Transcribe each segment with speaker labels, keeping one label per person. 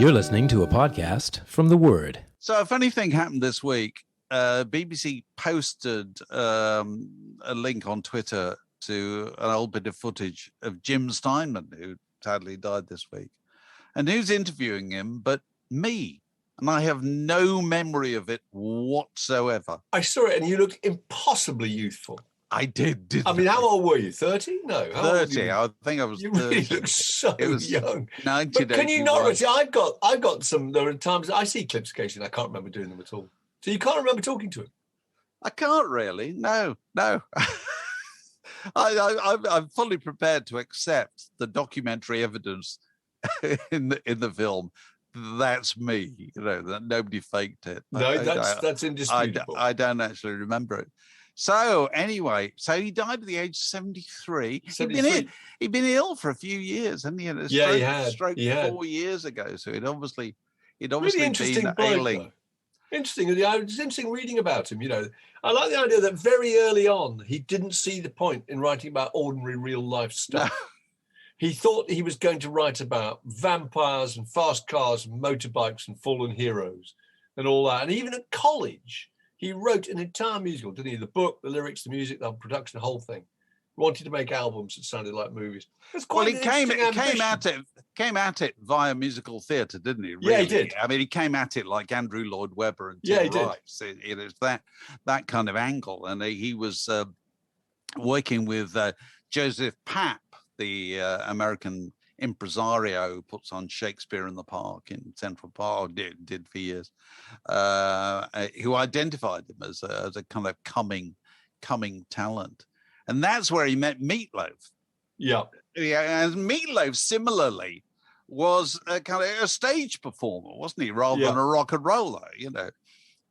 Speaker 1: You're listening to a podcast from The Word.
Speaker 2: So a funny thing happened this week. BBC posted a link on Twitter to an old bit of footage of Jim Steinman, who sadly died this week. And who's interviewing him but me? And I have no memory of it whatsoever.
Speaker 3: I saw it and you looked impossibly youthful.
Speaker 2: I did.
Speaker 3: I mean, how old were you? 30? No.
Speaker 2: 30. I think I was 30.
Speaker 3: You really look so young. But can you not? I've got some, there are times, I see clips occasionally, I can't remember doing them at all. So you can't remember talking to him?
Speaker 2: I can't really. No. I'm fully prepared to accept the documentary evidence in the film. That's me, that nobody faked it.
Speaker 3: No, that's indisputable.
Speaker 2: I don't actually remember it. So anyway, he died at the age of 73.
Speaker 3: 73.
Speaker 2: He'd been ill for a few years, hadn't he? He had a stroke 4 years ago. So he'd obviously
Speaker 3: really
Speaker 2: been ailing.
Speaker 3: Though. Interesting. It's interesting reading about him. I like the idea that very early on he didn't see the point in writing about ordinary real life stuff. No. He thought he was going to write about vampires and fast cars and motorbikes and fallen heroes and all that. And even at college, he wrote an entire musical, didn't he? The book, the lyrics, the music, the production, the whole thing. He wanted to make albums that sounded like movies.
Speaker 2: He came at it via musical theatre, didn't he? Really?
Speaker 3: Yeah, he did.
Speaker 2: I mean, he came at it like Andrew Lloyd Webber and Tim Rice. It's that kind of angle. And he was working with Joseph Papp, the American impresario who puts on Shakespeare in the Park in Central Park, did for years, who identified him as a kind of coming talent. And that's where he met Meatloaf.
Speaker 3: Yeah.
Speaker 2: And Meatloaf similarly was a kind of a stage performer, wasn't he? Rather than a rock and roller,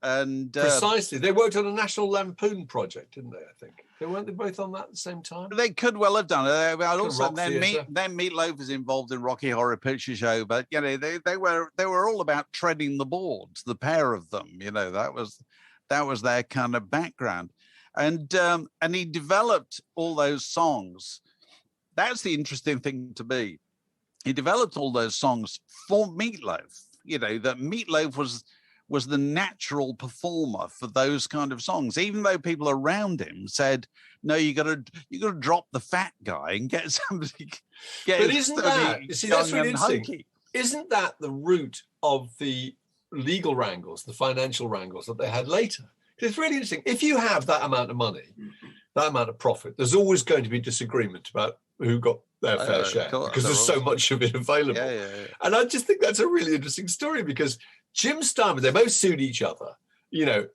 Speaker 2: And
Speaker 3: precisely. They worked on a National Lampoon project, didn't they, I think? Weren't they both on that at the same time?
Speaker 2: They could well have done it. Also, then Meatloaf was involved in Rocky Horror Picture Show, but they were all about treading the boards. The pair of them, that was their kind of background, and he developed all those songs. That's the interesting thing to me. He developed all those songs for Meatloaf. That Meatloaf was the natural performer for those kind of songs, even though people around him said, "No, you got to drop the fat guy and get somebody."
Speaker 3: But isn't that? See, that's really interesting. Isn't that the root of the legal wrangles, the financial wrangles that they had later? It's really interesting. If you have that amount of money, that amount of profit, there's always going to be disagreement about who got their fair share because there's so much of it available.
Speaker 2: Yeah.
Speaker 3: And I just think that's a really interesting story because Jim Steinman, they both sued each other.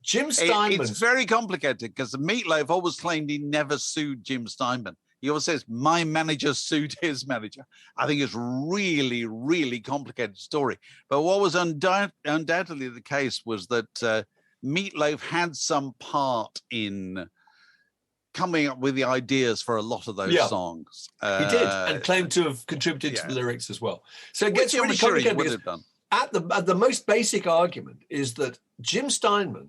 Speaker 3: Jim Steinman.
Speaker 2: It's very complicated because Meatloaf always claimed he never sued Jim Steinman. He always says, my manager sued his manager. I think it's really, really complicated story. But what was undoubtedly the case was that Meatloaf had some part in coming up with the ideas for a lot of those songs.
Speaker 3: He did, and claimed to have contributed to the lyrics as well. So it gets really complicated because at the most basic argument is that Jim Steinman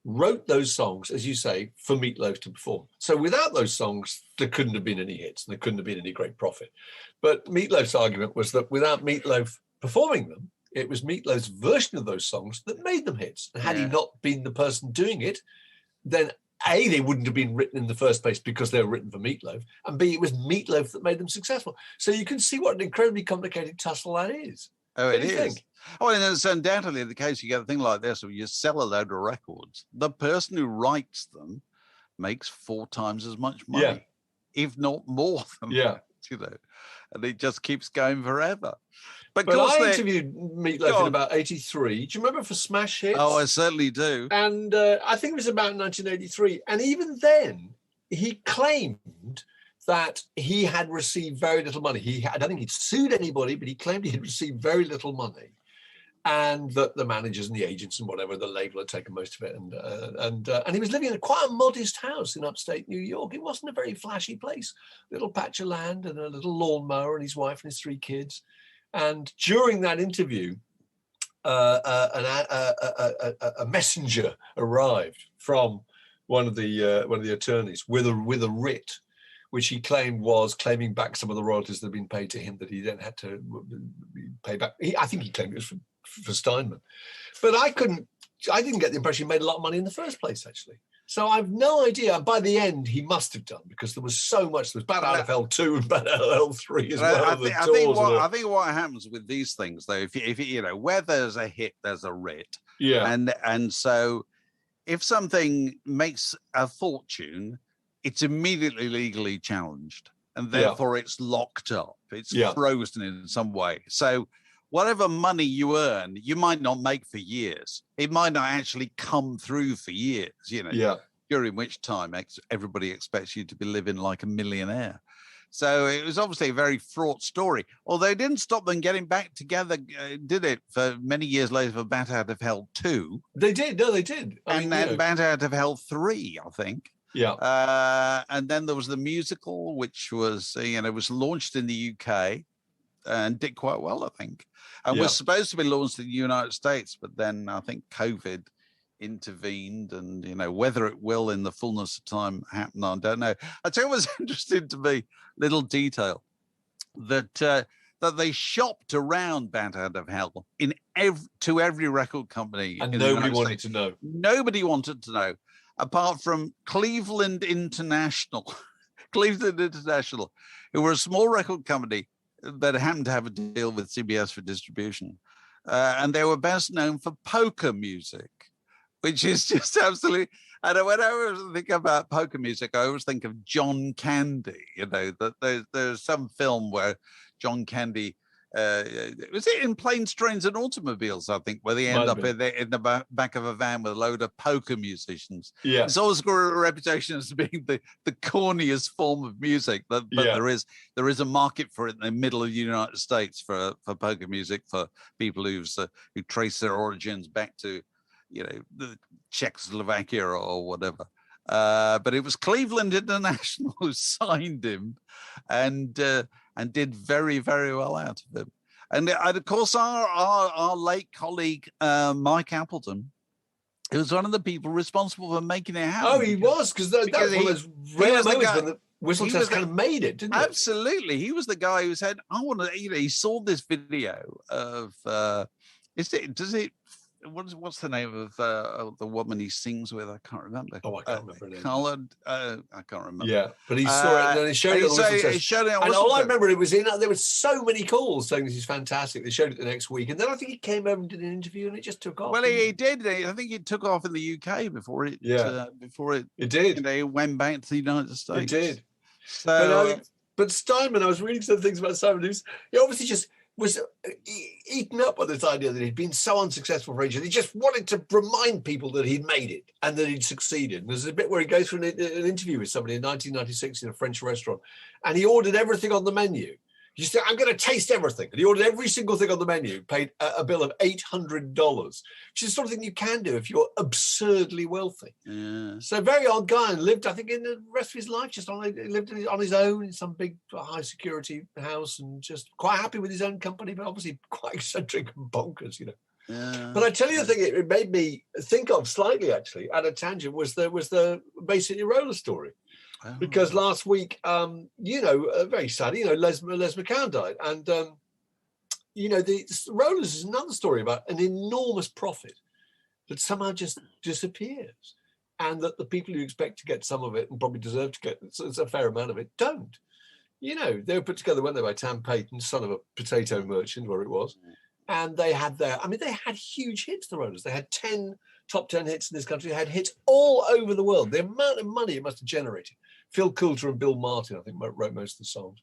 Speaker 3: wrote those songs, as you say, for Meatloaf to perform. So without those songs, there couldn't have been any hits and there couldn't have been any great profit. But Meatloaf's argument was that without Meatloaf performing them, it was Meatloaf's version of those songs that made them hits. And had he not been the person doing it, then A, they wouldn't have been written in the first place because they were written for Meatloaf, and B, it was Meatloaf that made them successful. So you can see what an incredibly complicated tussle that is.
Speaker 2: Oh, it is. Oh, and it's undoubtedly the case. You get a thing like this, where you sell a load of records. The person who writes them makes 4 times as much money, if not more than that, and it just keeps going forever. But
Speaker 3: I interviewed Meatloaf in about 83. Do you remember for Smash Hits?
Speaker 2: Oh, I certainly do.
Speaker 3: And I think it was about 1983. And even then, he claimed that he had received very little money. I don't think he'd sued anybody, but he claimed he had received very little money. And that the managers and the agents and whatever, the label had taken most of it. And he was living in quite a modest house in upstate New York. It wasn't a very flashy place. Little patch of land and a little lawnmower and his wife and his 3 kids. And during that interview, a messenger arrived from one of the attorneys with a writ, which he claimed was claiming back some of the royalties that had been paid to him that he then had to pay back. I think he claimed it was for Steinman. But I didn't get the impression he made a lot of money in the first place, actually. So I've no idea. And by the end, he must have done, because there was so much. There was Bat Out of Hell 2 and Bat Out of Hell 3 as well.
Speaker 2: I think what happens with these things, though, if you know, where there's a hit, there's a writ.
Speaker 3: Yeah.
Speaker 2: And so if something makes a fortune, it's immediately legally challenged, and therefore it's locked up. It's frozen in some way. So whatever money you earn, you might not make for years. It might not actually come through for years, you know, during which time everybody expects you to be living like a millionaire. So it was obviously a very fraught story, although it didn't stop them getting back together, did it, for many years later for Bat Out of Hell 2?
Speaker 3: They did. No, they did.
Speaker 2: And then Bat Out of Hell 3, I think.
Speaker 3: Yeah.
Speaker 2: And then there was the musical, which was, was launched in the UK and did quite well, I think. And was supposed to be launched in the United States, but then I think COVID intervened, and whether it will in the fullness of time happen, I don't know. I tell you what's interesting to me, little detail, that they shopped around Bat Out of Hell to every record company,
Speaker 3: and nobody wanted to know.
Speaker 2: Nobody wanted to know, apart from Cleveland International. Cleveland International, who were a small record company that happened to have a deal with CBS for distribution, and they were best known for polka music, which is just absolutely. And when I always think about polka music, I always think of John Candy. That there's some film where John Candy was it in Planes, Trains, and Automobiles, I think, where they end up in the back of a van with a load of polka musicians.
Speaker 3: Yeah,
Speaker 2: it's always got a reputation as being the corniest form of music, but there is a market for it in the middle of the United States for polka music, for people who trace their origins back to the Czechoslovakia or whatever. But it was Cleveland International who signed him, and did very, very well out of him. And of course, our late colleague, Mike Appleton, who was one of the people responsible for making it happen.
Speaker 3: Oh, he was, because that was one of those rare moments when the whistle test kind of made it, didn't it?
Speaker 2: Absolutely. He was the guy who said, I want to, he saw this video of, what's the name of the woman he sings with? I can't remember.
Speaker 3: Oh, I can't remember her name.
Speaker 2: I can't remember.
Speaker 3: Yeah, but he saw it and he showed it on whistle test. And all I remember, it was there were so many calls saying this is fantastic. They showed it the next week, and then I think he came over and did an interview, and it just took off.
Speaker 2: Well, he did. I think it took off in the UK before it. It
Speaker 3: did.
Speaker 2: It went back to the United States.
Speaker 3: It did.
Speaker 2: So,
Speaker 3: but Steinman, I was reading some things about Steinman. He obviously just was eaten up by this idea that he'd been so unsuccessful for ages. He just wanted to remind people that he'd made it and that he'd succeeded. And there's a bit where he goes for an interview with somebody in 1996 in a French restaurant, and he ordered everything on the menu. He said, I'm going to taste everything. And he ordered every single thing on the menu, paid a bill of $800, which is something you can do if you're absurdly wealthy.
Speaker 2: Yeah.
Speaker 3: So very odd guy, and lived, I think, in the rest of his life, lived on his own in some big high security house, and just quite happy with his own company, but obviously quite eccentric and bonkers,
Speaker 2: Yeah.
Speaker 3: But I tell you the thing, it made me think of slightly, actually, at a tangent, was the Bay City Roller story. Oh. Because last week, very sad, Les McCann died. And, the Rollers is another story about an enormous profit that somehow just disappears. And that the people who expect to get some of it and probably deserve to get a fair amount of it don't. They were put together, weren't they, by Tam Payton, son of a potato merchant, where it was. And they had they had huge hits, the Rollers. They had top 10 hits in this country. They had hits all over the world. The amount of money it must have generated. Phil Coulter and Bill Martin, I think, wrote most of the songs.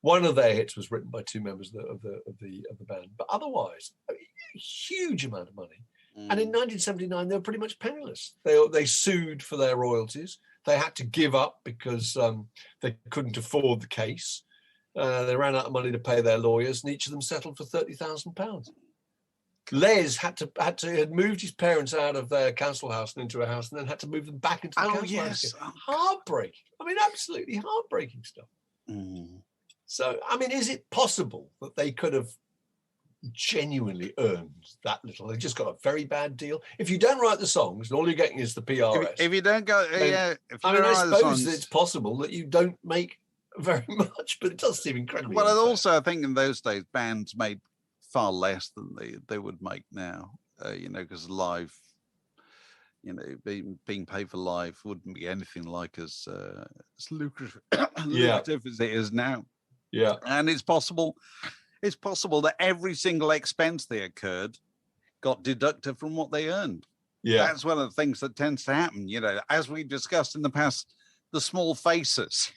Speaker 3: One of their hits was written by two members of the band, but otherwise, a huge amount of money. And in 1979, they were pretty much penniless. They sued for their royalties. They had to give up because they couldn't afford the case. They ran out of money to pay their lawyers, and each of them settled for £30,000. Les had moved his parents out of their council house and into a house, and then had to move them back into the council house again. Heartbreaking. Absolutely heartbreaking stuff. So, is it possible that they could have genuinely earned that little? They just got a very bad deal. If you don't write the songs and all you're getting is the PRS.
Speaker 2: If you don't go,
Speaker 3: I suppose it's possible that you don't make very much, but it does seem incredible.
Speaker 2: Well, and also, I think in those days, bands made far less than they would make now, because live, being paid for live wouldn't be anything like as lucrative, lucrative as it is now.
Speaker 3: Yeah.
Speaker 2: And it's possible that every single expense they incurred got deducted from what they earned.
Speaker 3: Yeah.
Speaker 2: That's one of the things that tends to happen, as we discussed in the past, the small faces,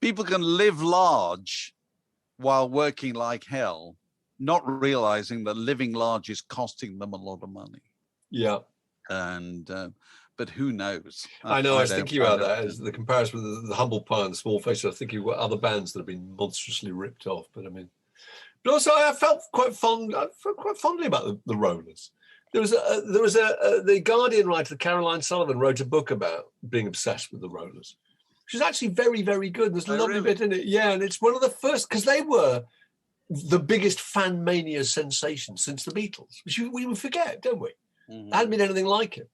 Speaker 2: people can live large while working like hell, not realizing that living large is costing them a lot of money.
Speaker 3: Yeah.
Speaker 2: And but who knows?
Speaker 3: I know. I was thinking about that as the comparison with the humble pie and the small face. I was thinking about other bands that have been monstrously ripped off. But also I felt quite fondly about the Rollers. There was the Guardian writer Caroline Sullivan wrote a book about being obsessed with the Rollers. She's actually very, very good. There's a lovely bit in it. Yeah, and it's one of the first, because they were the biggest fan mania sensation since the Beatles, which we would forget, don't we? Mm-hmm. There hadn't been anything like it.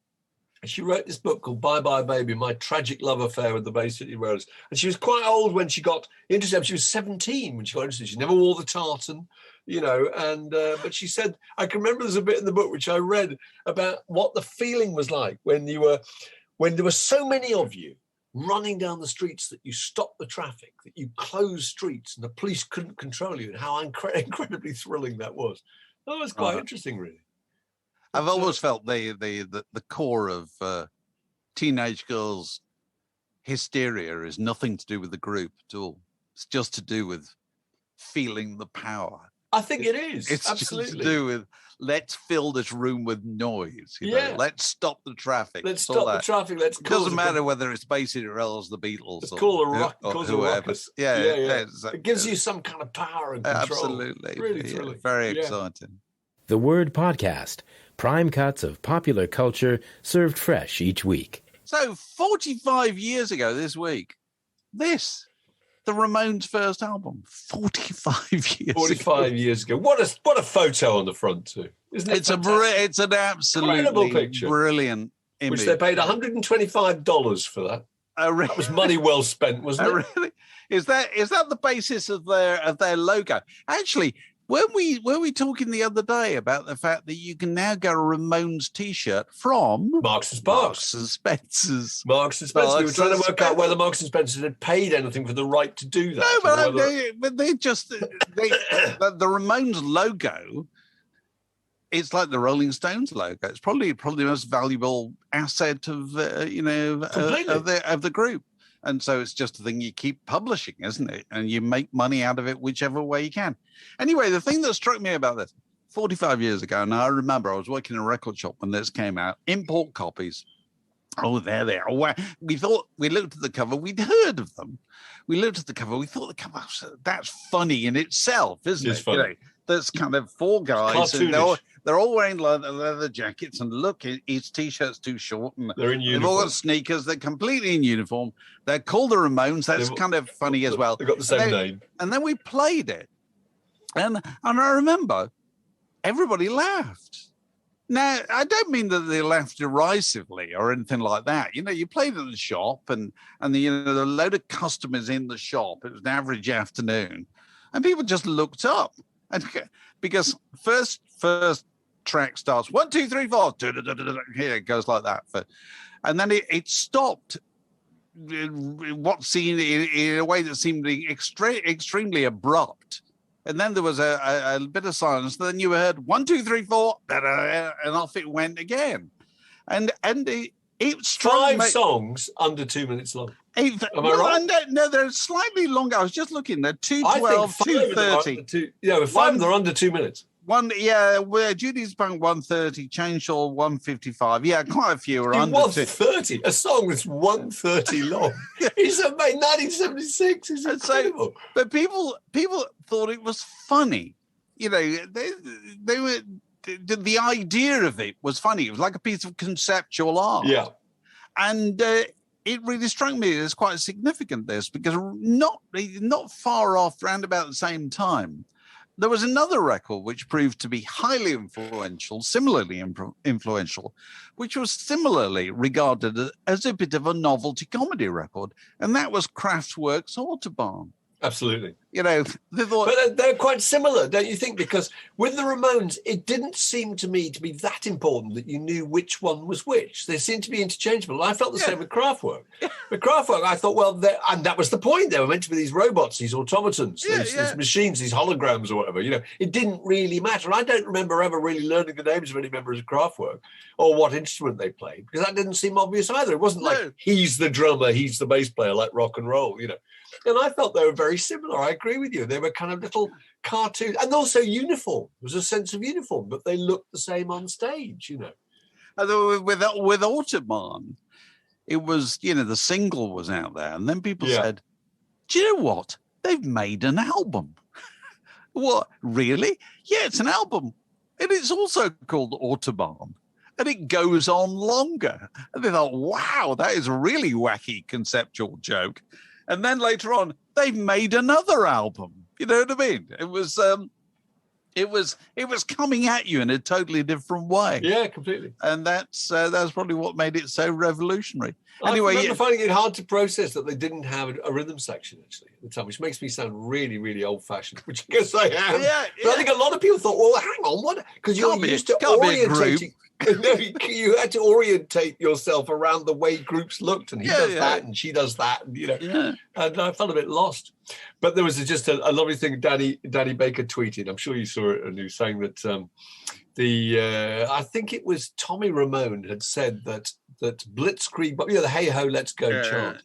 Speaker 3: And she wrote this book called Bye Bye Baby, My Tragic Love Affair with the Bay City Rollers. And she was quite old when she got interested. She was 17 when she got interested. She never wore the tartan, but she said, I can remember there's a bit in the book which I read about what the feeling was like when there were so many of you running down the streets that you stopped the traffic, that you closed streets and the police couldn't control you, and how incredibly thrilling that was. That was quite interesting, really.
Speaker 2: I've always felt the core of teenage girls' hysteria is nothing to do with the group at all. It's just to do with feeling the power.
Speaker 3: I think it is.
Speaker 2: It's
Speaker 3: absolutely
Speaker 2: just to do with let's fill this room with noise. Let's stop the traffic.
Speaker 3: Let's stop the traffic. It
Speaker 2: doesn't matter whether it's Bay City Rollers, the Beatles,
Speaker 3: or
Speaker 2: whoever. Yeah.
Speaker 3: It gives you some kind of power and control.
Speaker 2: Absolutely.
Speaker 3: Really thrilling.
Speaker 2: Very exciting.
Speaker 1: The Word Podcast. Prime cuts of popular culture served fresh each week.
Speaker 2: So 45 years ago this week, the Ramones' first album, 45
Speaker 3: years ago. What a photo on the front too, isn't it?
Speaker 2: It's an absolutely
Speaker 3: picture.
Speaker 2: Brilliant image.
Speaker 3: Which they paid $125 for that.
Speaker 2: Really?
Speaker 3: That was money well spent, wasn't it?
Speaker 2: Really? Is that the basis of their logo? Actually, weren't we talking the other day about the fact that you can now get a Ramones T-shirt from
Speaker 3: Marks and Spencer's. Marks and Spencer. We were trying to work out whether Marks and Spencer had paid anything for the right to do that.
Speaker 2: No, but they just the Ramones logo. It's like the Rolling Stones logo. It's probably the most valuable asset of the group. And so it's just a thing you keep publishing, isn't it? And you make money out of it whichever way you can. Anyway, the thing that struck me about this, 45 years ago, and I remember I was working in a record shop when this came out, import copies. Oh, there they are. We looked at the cover, we'd heard of them. We looked at the cover, we thought the cover, that's funny in itself, isn't it?
Speaker 3: Funny.
Speaker 2: That's kind of four guys. And they're all wearing leather jackets, and look, his T-shirt's too short. And
Speaker 3: they're in uniform.
Speaker 2: They've all got sneakers. They're completely in uniform. They're called the Ramones. That's kind of funny as well.
Speaker 3: They've got the same name.
Speaker 2: And then we played it. And I remember everybody laughed. Now, I don't mean that they laughed derisively or anything like that. You played at the shop and there were a load of customers in the shop. It was an average afternoon. And people just looked up. And because first track starts 1, 2, 3, 4. Here it goes like that. And then it stopped. What seemed in a way that seemed extremely abrupt. And then there was a bit of silence. Then you heard 1, 2, 3, 4, and off it went again. And it's
Speaker 3: 5 songs under 2 minutes long. Am I right?
Speaker 2: No, they're slightly longer. I was just looking. They're 2:12, 2:30.
Speaker 3: 5 of them are under 2 minutes.
Speaker 2: Judy's Punk 1:30, Chainsaw 1:55. Yeah, quite a few are under
Speaker 3: 1:30. A song that's 1:30 long. It's amazing. 1976 is incredible.
Speaker 2: But people thought it was funny. They were. The idea of it was funny. It was like a piece of conceptual art.
Speaker 3: Yeah,
Speaker 2: and it really struck me as quite significant. This because not far off, round about the same time. There was another record which proved to be highly influential, similarly influential, which was similarly regarded as a bit of a novelty comedy record, and that was Kraftwerk's Autobahn.
Speaker 3: Absolutely.
Speaker 2: You know, they thought...
Speaker 3: But they're quite similar, don't you think? Because with the Ramones, it didn't seem to me to be that important that you knew which one was which. They seemed to be interchangeable. I felt the same with Kraftwerk. With Kraftwerk, I thought, well, and that was the point. They were meant to be these robots, these automatons, these machines, these holograms or whatever. You know, it didn't really matter. I don't remember ever really learning the names of any members of Kraftwerk or what instrument they played, because that didn't seem obvious either. It wasn't like he's the drummer, he's the bass player, like rock and roll, you know. And I felt they were very similar. I agree with you. They were kind of little cartoons, and also uniform. There was a sense of uniform, but they looked the same on stage, you know.
Speaker 2: And with Autobahn, it was, you know, the single was out there, and then people said, do you know what? They've made an album. What? Really? Yeah, it's an album. And it's also called Autobahn. And it goes on longer. And they thought, wow, that is a really wacky conceptual joke. And then later on, they've made another album. You know what I mean? It was coming at you in a totally different way.
Speaker 3: Yeah, completely.
Speaker 2: And that's probably what made it so revolutionary. Anyway,
Speaker 3: I remember finding it hard to process that they didn't have a rhythm section actually at the time, which makes me sound really, really old-fashioned, which I guess I am. But I think a lot of people thought, well, hang on, what? Because you're used to orientating. No, you had to orientate yourself around the way groups looked, and he does that and she does that, and you know, and I felt a bit lost. But there was just a lovely thing Danny Baker tweeted. I'm sure you saw it, and he was saying that I think it was Tommy Ramone had said that Blitzkrieg, you know, the Hey Ho Let's Go chant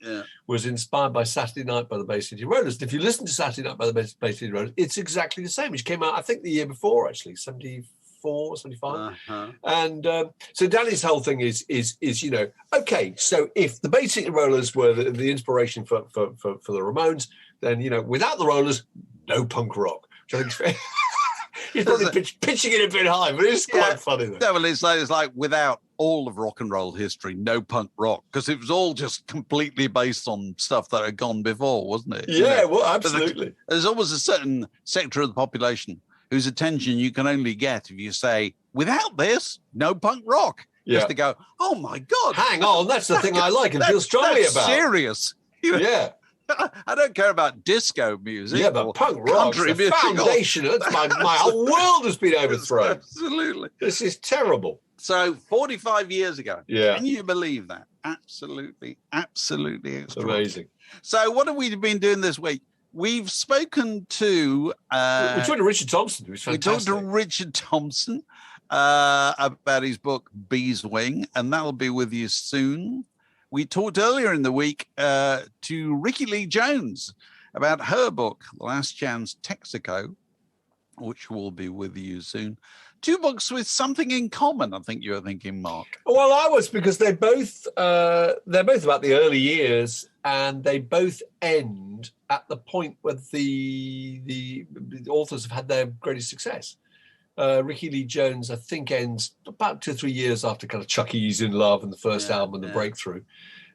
Speaker 3: was inspired by Saturday Night by the Bay City Rollers. And if you listen to Saturday Night by the Bay City Rollers, it's exactly the same, which came out I think the year before actually, 74, 75. And so Danny's whole thing is, you know, okay, so if the Bay City Rollers were the inspiration for the Ramones, then, you know, without the Rollers, no punk rock. Which I think is fair. He's probably pitching it a bit high, but it's quite funny though.
Speaker 2: No, well, it's like without all of rock and roll history, no punk rock, because it was all just completely based on stuff that had gone before, wasn't it?
Speaker 3: Yeah, well, absolutely.
Speaker 2: There's always a certain sector of the population whose attention you can only get if you say, without this, no punk rock. Just to go, oh my God.
Speaker 3: Hang on, that's the thing I like and feel strongly about.
Speaker 2: Serious. You know? Yeah. I don't care about disco music.
Speaker 3: Yeah, but punk rock, the foundation. My whole world has been overthrown.
Speaker 2: Absolutely.
Speaker 3: This is terrible.
Speaker 2: So 45 years ago. Yeah. Can you believe that? Absolutely, absolutely extraordinary.
Speaker 3: Amazing.
Speaker 2: So what have we been doing this week? We've spoken to...
Speaker 3: we talked to Richard Thompson, who's fantastic.
Speaker 2: We talked to Richard Thompson about his book, Bee's Wing, and that'll be with you soon. We talked earlier in the week to Ricky Lee Jones about her book, Last Chance Texaco, which will be with you soon. Two books with something in common, I think you were thinking, Mark.
Speaker 3: Well, I was, because they're both about the early years, and they both end at the point where the authors have had their greatest success. Ricky Lee Jones, I think, ends about 2 or 3 years after kind of Chuck E's in Love and the first album and the breakthrough.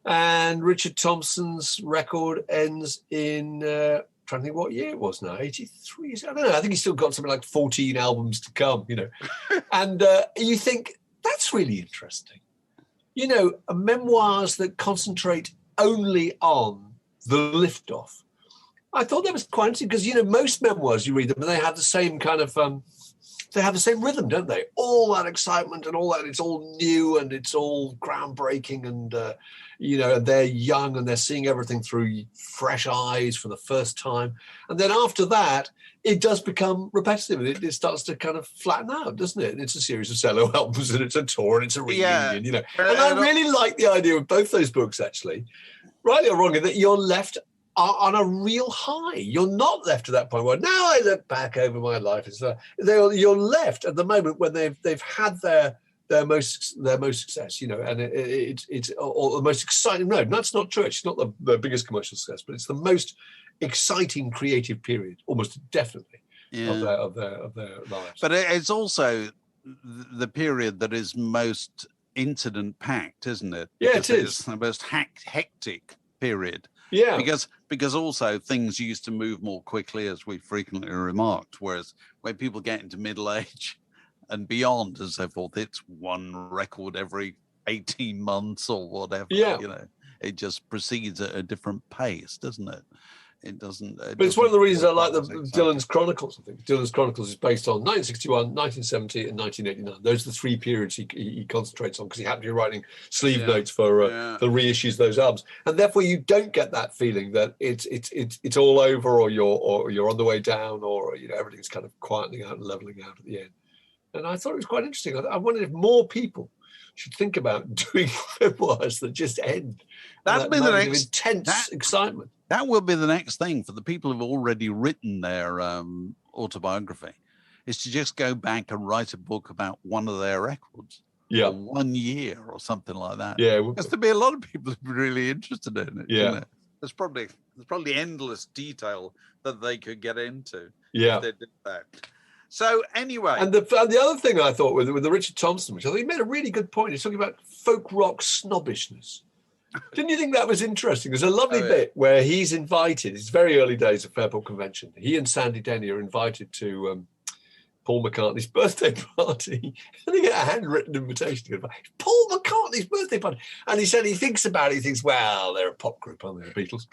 Speaker 3: And Richard Thompson's record ends in, trying to think what year it was now, 83? I don't know. I think he's still got something like 14 albums to come, you know. And you think, that's really interesting. You know, memoirs that concentrate only on the liftoff. I thought that was quite interesting because, you know, most memoirs, you read them and they have the same kind of... they have the same rhythm, don't they? All that excitement and all that, it's all new and it's all groundbreaking, and, you know, they're young and they're seeing everything through fresh eyes for the first time. And then after that, it does become repetitive and it starts to kind of flatten out, doesn't it? And it's a series of solo albums and it's a tour and it's a reunion, you know. And I really like the idea of both those books, actually, rightly or wrongly, that you're left on a real high. You're not left at that point where now I look back over my life. You're left at the moment when they've had their most success, you know, and it's or the most exciting. No, that's not true. It's not the biggest commercial success, but it's the most exciting creative period, almost definitely, of their lives.
Speaker 2: But it's also the period that is most incident packed, isn't it?
Speaker 3: Yeah, it is.
Speaker 2: It's the most hectic period.
Speaker 3: Yeah,
Speaker 2: because also things used to move more quickly, as we frequently remarked, whereas when people get into middle age and beyond and so forth, it's one record every 18 months or whatever.
Speaker 3: Yeah.
Speaker 2: You know, it just proceeds at a different pace, doesn't it? It doesn't.
Speaker 3: But it's one of the reasons I like Dylan's Chronicles. I think Dylan's Chronicles is based on 1961, 1970, and 1989. Those are the three periods he concentrates on because he happened to be writing sleeve notes for the reissues of those albums, and therefore you don't get that feeling that it's all over, or you're on the way down, or everything's kind of quietening out and leveling out at the end. And I thought it was quite interesting. I wondered if more people should think about doing memoirs that just end.
Speaker 2: That'll be the next
Speaker 3: intense excitement.
Speaker 2: That will be the next thing for the people who've already written their autobiography, is to just go back and write a book about one of their records.
Speaker 3: Yeah.
Speaker 2: 1 year or something like that.
Speaker 3: Yeah.
Speaker 2: Because there'll be a lot of people who'd be really interested in it.
Speaker 3: Yeah.
Speaker 2: There's probably endless detail that they could get into.
Speaker 3: Yeah.
Speaker 2: If they did that. So anyway.
Speaker 3: And the other thing I thought with the Richard Thompson, which I think he made a really good point, he's talking about folk rock snobbishness. Didn't you think that was interesting? There's a lovely bit where he's invited. It's very early days of Fairport Convention. He and Sandy Denny are invited to Paul McCartney's birthday party. And they get a handwritten invitation to go, Paul McCartney's birthday party. And he said he thinks about it. He thinks, well, they're a pop group, aren't they? The Beatles.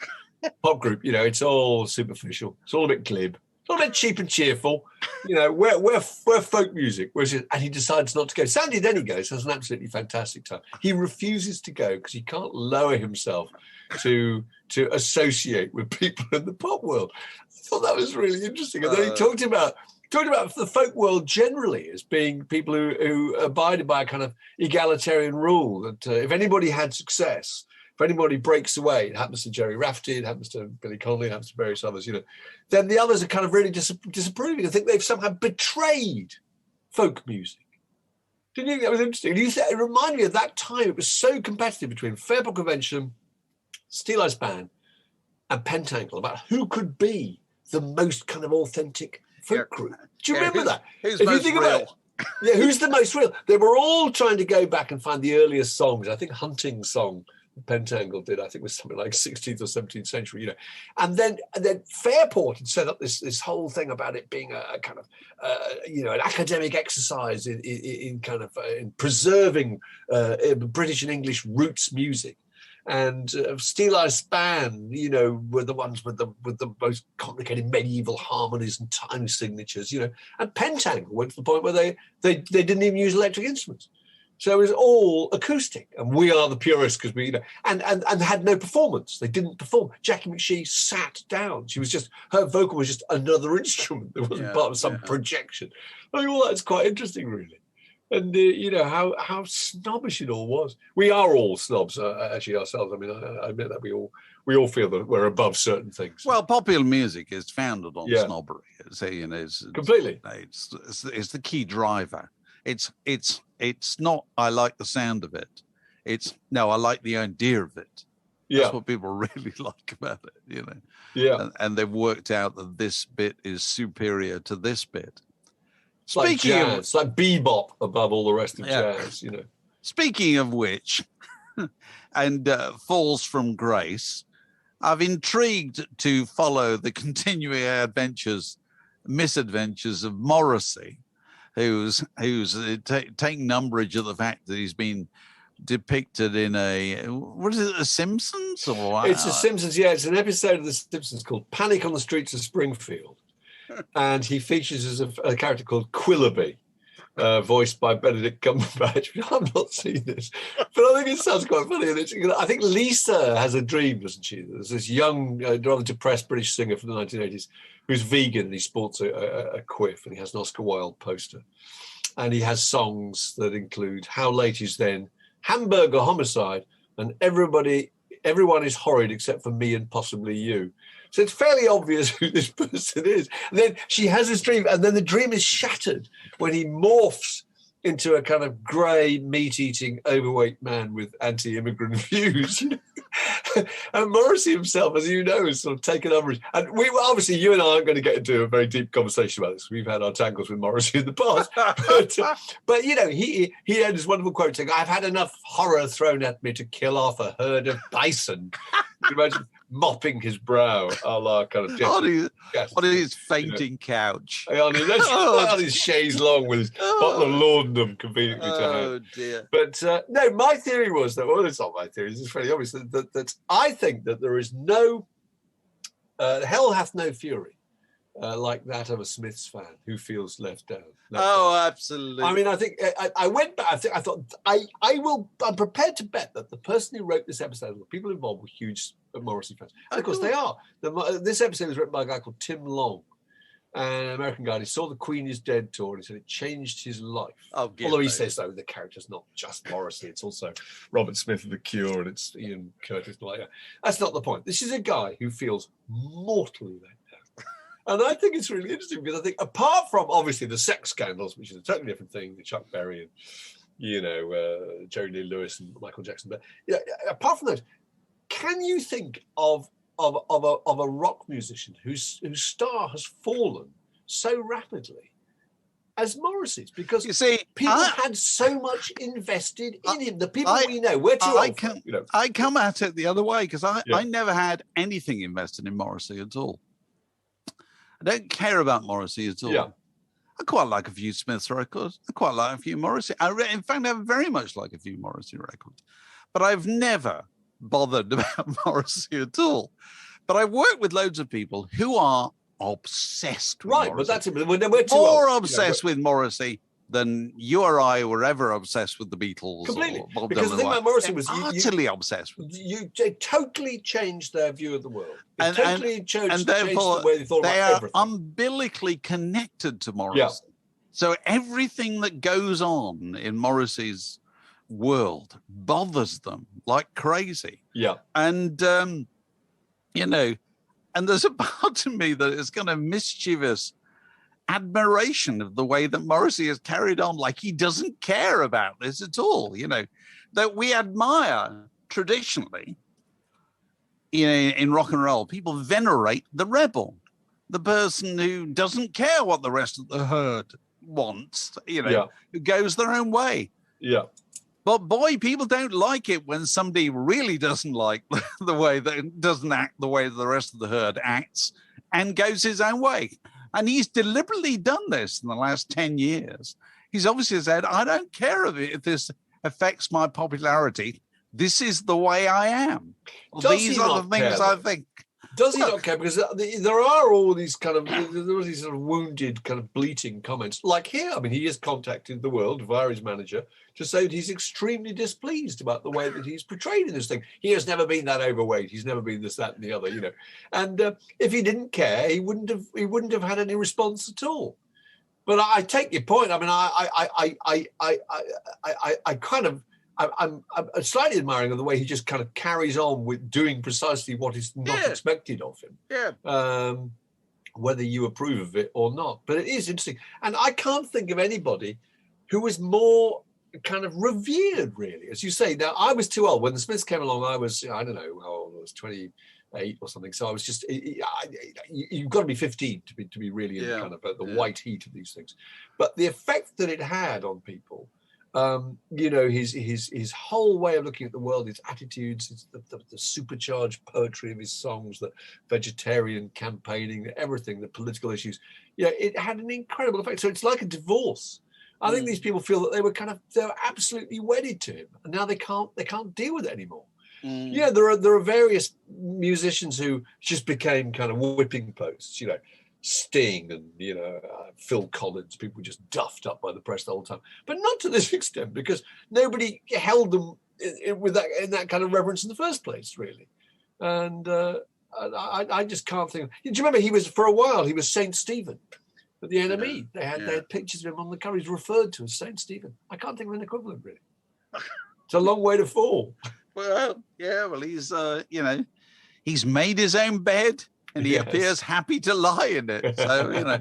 Speaker 3: Pop group, it's all superficial. It's all a bit glib. It's all a bit cheap and cheerful. We're folk music. And he decides not to go. Sandy Denny goes, has an absolutely fantastic time. He refuses to go because he can't lower himself to associate with people in the pop world. I thought that was really interesting. And then he talked about the folk world generally as being people who abided by a kind of egalitarian rule that if anybody had success, if anybody breaks away, it happens to Jerry Rafferty, it happens to Billy Connolly, it happens to various others, then the others are kind of really disapproving. I think they've somehow betrayed folk music. Didn't you think that was interesting? It reminded me of that time. It was so competitive between Fairport Convention, Steel Eyes Band, and Pentangle about who could be the most kind of authentic folk group. Do you remember that?
Speaker 2: Who's most real?
Speaker 3: Who's the most real? They were all trying to go back and find the earliest songs. I think Hunting's song Pentangle did, I think, was something like 16th or 17th century, and then Fairport had set up this whole thing about it being a kind of an academic exercise in preserving British and English roots music, and Steel Eyes Band, were the ones with the most complicated medieval harmonies and time signatures, and Pentangle went to the point where they didn't even use electric instruments. So it was all acoustic, and we are the purists because we, and had no performance. They didn't perform. Jackie McShee sat down. Her vocal was just another instrument. It wasn't part of some projection. I mean, all that's quite interesting, really. And how snobbish it all was. We are all snobs, actually, ourselves. I mean, I admit that we all feel that we're above certain things.
Speaker 2: Well, popular music is founded on snobbery.
Speaker 3: Completely.
Speaker 2: It's the key driver. It's not, I like the sound of it. It's, no, I like the idea of it. That's what people really like about it,
Speaker 3: Yeah.
Speaker 2: And they've worked out that this bit is superior to this bit.
Speaker 3: It's like jazz. It's like bebop above all the rest of jazz,
Speaker 2: Speaking of which, and Falls from Grace, I've intrigued to follow the continuing misadventures of Morrissey, who's taking umbrage at the fact that he's been depicted in what is it, The Simpsons?
Speaker 3: It's The Simpsons, It's an episode of The Simpsons called Panic on the Streets of Springfield. And he features as a character called Quillaby, voiced by Benedict Cumberbatch. I've not seen this, but I think it sounds quite funny. And I think Lisa has a dream, doesn't she? There's this young, rather depressed British singer from the 1980s who's vegan, and he sports a quiff, and he has an Oscar Wilde poster. And he has songs that include How Late Is Then, Hamburger Homicide, and Everyone is Horrid Except for Me and Possibly You. So it's fairly obvious who this person is. And then she has this dream, and then the dream is shattered when he morphs into a kind of grey, meat-eating, overweight man with anti-immigrant views. And Morrissey himself, as you know, has sort of taken umbrage. And obviously, you and I aren't going to get into a very deep conversation about this. We've had our tangles with Morrissey in the past. But he had this wonderful quote saying, "I've had enough horror thrown at me to kill off a herd of bison." Can you imagine mopping his brow, a la kind of
Speaker 2: on his fainting couch.
Speaker 3: On his chaise longue with his bottle of laudanum conveniently to hand.
Speaker 2: Oh, dear.
Speaker 3: But no, my theory was that, well, it's not my theory, it's fairly obvious, that I think that there is no Hell hath no fury, like that of a Smiths fan who feels left down.
Speaker 2: Absolutely.
Speaker 3: I mean, I think I went back. I thought I'm prepared to bet that the person who wrote this episode, the people involved, were huge Morrissey fans. And of course they are. This episode was written by a guy called Tim Long, an American guy. He saw the Queen is Dead tour, and he said it changed his life. Although he says, though, the character's not just Morrissey, it's also Robert Smith of The Cure, and it's Ian Curtis. Like that. That's not the point. This is a guy who feels mortally let down. And I think it's really interesting because I think, apart from, obviously, the sex scandals, which is a totally different thing, the Chuck Berry and, Jerry Lee Lewis and Michael Jackson, but apart from those, can you think of a rock musician whose star has fallen so rapidly as Morrissey's? Because
Speaker 2: you see,
Speaker 3: people had so much invested in him. The people we know, we're too old.
Speaker 2: I come at it the other way because I never had anything invested in Morrissey at all. I don't care about Morrissey at all.
Speaker 3: Yeah.
Speaker 2: I quite like a few Smiths records. I quite like a few Morrissey. In fact, I very much like a few Morrissey records. But I've never bothered about Morrissey at all. But I've worked with loads of people who are obsessed with Morrissey.
Speaker 3: But that's it. We're too
Speaker 2: more
Speaker 3: old,
Speaker 2: obsessed with Morrissey than you or I were ever obsessed with the Beatles.
Speaker 3: Completely.
Speaker 2: Or Bob
Speaker 3: because
Speaker 2: Dylan.
Speaker 3: the thing about Morrissey was
Speaker 2: utterly obsessed with
Speaker 3: they totally changed their view of the world.
Speaker 2: And
Speaker 3: changed
Speaker 2: therefore,
Speaker 3: the way they thought
Speaker 2: they
Speaker 3: about
Speaker 2: are
Speaker 3: everything.
Speaker 2: umbilically connected to Morrissey.
Speaker 3: Yeah.
Speaker 2: So everything that goes on in Morrissey's world bothers them like crazy.
Speaker 3: Yeah.
Speaker 2: And, and there's a part of me that is kind of mischievous admiration of the way that Morrissey has carried on, like he doesn't care about this at all, that we admire traditionally in rock and roll. People venerate the rebel, the person who doesn't care what the rest of the herd wants, who goes their own way.
Speaker 3: Yeah.
Speaker 2: But boy, people don't like it when somebody really doesn't like the way that doesn't act the way the rest of the herd acts and goes his own way. And he's deliberately done this in the last 10 years. He's obviously said, I don't care if this affects my popularity. This is the way I am. These are the things I think.
Speaker 3: Does he not care? Because there are all these kind of, there are these sort of wounded, kind of bleating comments. Like here, I mean, he has contacted the world via his manager to say that he's extremely displeased about the way that he's portrayed in this thing. He has never been that overweight. He's never been this, that, and the other, And if he didn't care, he wouldn't have had any response at all. But I take your point. I mean, I kind of. I'm slightly admiring of the way he just kind of carries on with doing precisely what is not expected of him.
Speaker 2: Yeah.
Speaker 3: Whether you approve of it or not. But it is interesting. And I can't think of anybody who was more kind of revered, really. As you say, now, I was too old. When the Smiths came along, I was, I don't know how old I was, 28 or something. So I was just, you've got to be 15 to be really in kind of the white heat of these things. But the effect that it had on people, his whole way of looking at the world, his attitudes, the supercharged poetry of his songs, the vegetarian campaigning, everything, the political issues. It had an incredible effect. So it's like a divorce. I think these people feel that they were absolutely wedded to him, and now they can't deal with it anymore. Yeah, there are various musicians who just became kind of whipping posts, Sting and Phil Collins, people were just duffed up by the press the whole time, but not to this extent because nobody held them in that kind of reverence in the first place, really. And I just can't think. Do you remember he was Saint Stephen at the NME? They had pictures of him on the cover. He's referred to as Saint Stephen. I can't think of an equivalent, really. It's a long way to fall.
Speaker 2: Well, he's he's made his own bed. And he appears happy to lie in it. So,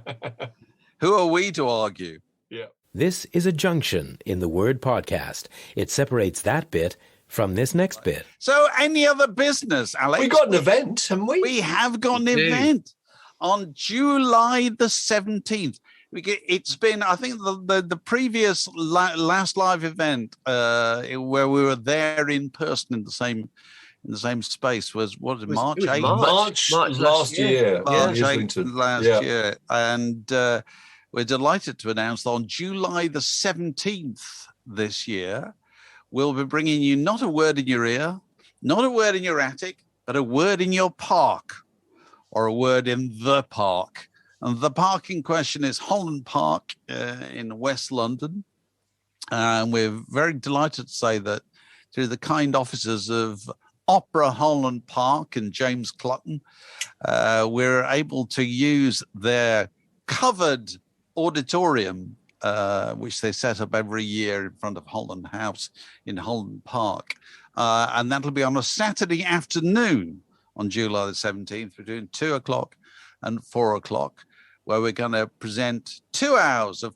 Speaker 2: who are we to argue?
Speaker 3: Yeah.
Speaker 1: This is a junction in the word podcast. It separates that bit from this next bit.
Speaker 2: So any other business, Alex?
Speaker 3: We got an event, haven't we?
Speaker 2: We have got an event on July the 17th. It's been, I think, the previous last live event where we were there in person in the same space was March 8th?
Speaker 3: March last year.
Speaker 2: March 8th last year. And we're delighted to announce that on July the 17th this year, we'll be bringing you not a word in your ear, not a word in your attic, but a word in your park. or a word in the park. And the park in question is Holland Park in West London. And we're very delighted to say that through the kind offices of Opera Holland Park and James Clutton, we're able to use their covered auditorium, which they set up every year in front of Holland House in Holland Park. And that'll be on a Saturday afternoon on July the 17th between 2 o'clock and 4 o'clock, where we're going to present 2 hours of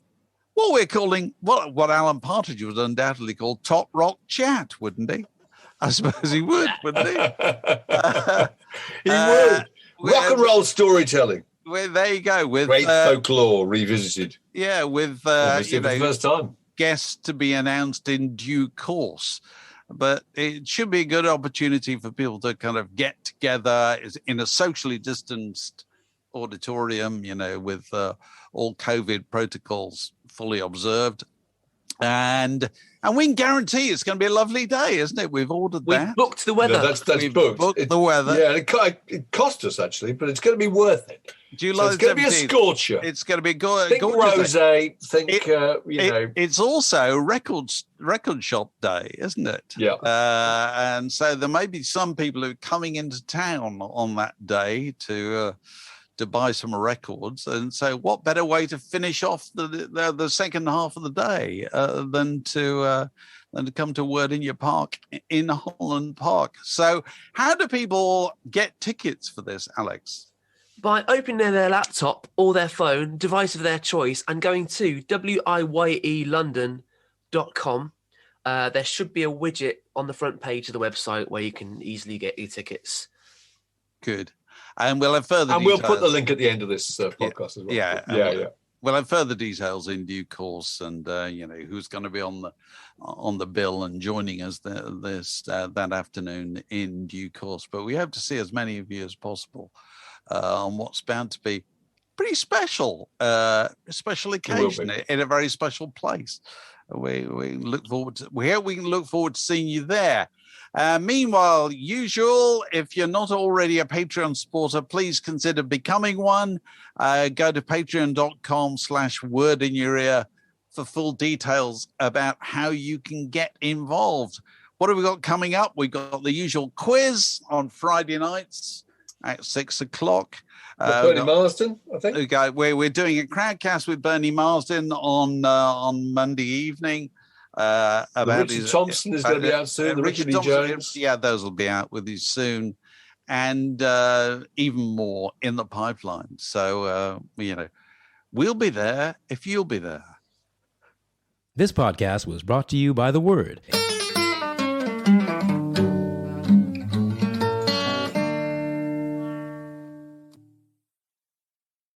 Speaker 2: what we're calling, what Alan Partridge would undoubtedly call top rock chat, wouldn't he? I suppose he would, wouldn't he?
Speaker 3: He would. Rock and roll storytelling.
Speaker 2: There you go. With
Speaker 3: great folklore revisited.
Speaker 2: Yeah, with
Speaker 3: for the first time.
Speaker 2: Guests to be announced in due course. But it should be a good opportunity for people to kind of get together in a socially distanced auditorium, with all COVID protocols fully observed. And we can guarantee it's going to be a lovely day, isn't it? We've ordered that.
Speaker 4: We've booked the weather.
Speaker 3: No, that's booked.
Speaker 2: The weather.
Speaker 3: Yeah, it cost us, actually, but it's going to be worth it.
Speaker 2: July
Speaker 3: it's going to be a scorcher.
Speaker 2: It's going to be good.
Speaker 3: Think rosé.
Speaker 2: It's also record shop day, isn't it?
Speaker 3: Yeah.
Speaker 2: And so there may be some people who are coming into town on that day to buy some records, and so what better way to finish off the second half of the day than to come to Word in Your Park in Holland Park. So how do people get tickets for this, Alex?
Speaker 4: By opening their laptop or their phone, device of their choice, and going to wiyelondon.com. There should be a widget on the front page of the website where you can easily get your tickets.
Speaker 2: Good. And we'll have further details.
Speaker 3: We'll put the link at the end of this podcast as well.
Speaker 2: Yeah. We'll have further details in due course, and who's going to be on the bill and joining us that afternoon in due course. But we hope to see as many of you as possible on what's bound to be pretty special occasion in a very special place. We look forward to. We hope we can look forward to seeing you there. Meanwhile, usual, if you're not already a Patreon supporter, please consider becoming one. Go to patreon.com/wordinyour-ear for full details about how you can get involved. What have we got coming up? We've got the usual quiz on Friday nights at 6 o'clock.
Speaker 3: Bernie Marsden, I think.
Speaker 2: Okay, we're doing a crowdcast with Bernie Marsden on Monday evening.
Speaker 3: About Richard Thompson is going to be out soon. The Richard Jones.
Speaker 2: Yeah, those will be out with you soon. And even more in the pipeline. So, we'll be there if you'll be there.
Speaker 1: This podcast was brought to you by The Word.